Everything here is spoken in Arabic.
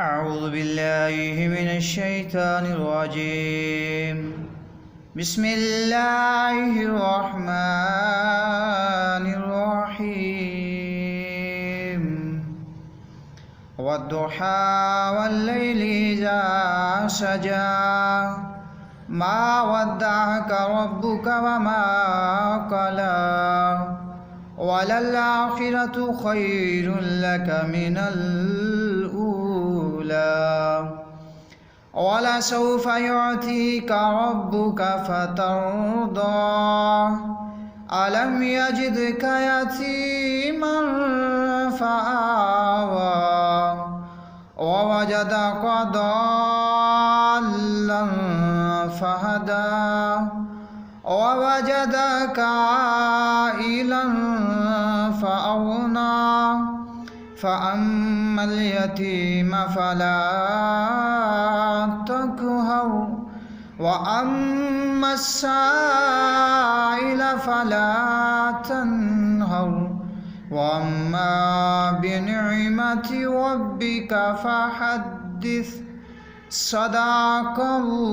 أعوذ بالله من الشيطان الرجيم. بسم الله الرحمن الرحيم. والضحى والليل إذا سجى ما ودعك ربك وما قلى وللآخرة خير لك من الأولى ولسوف يعطيك ربك فترضى ألم يجدك يتيما فآوى ووجدك ضالا فهدى ووجدك عائلا فأغنى فأما اليتيم فلا تقهر وأما السائل فلا تنهر وأما بنعمة ربك فحدث. صدق الله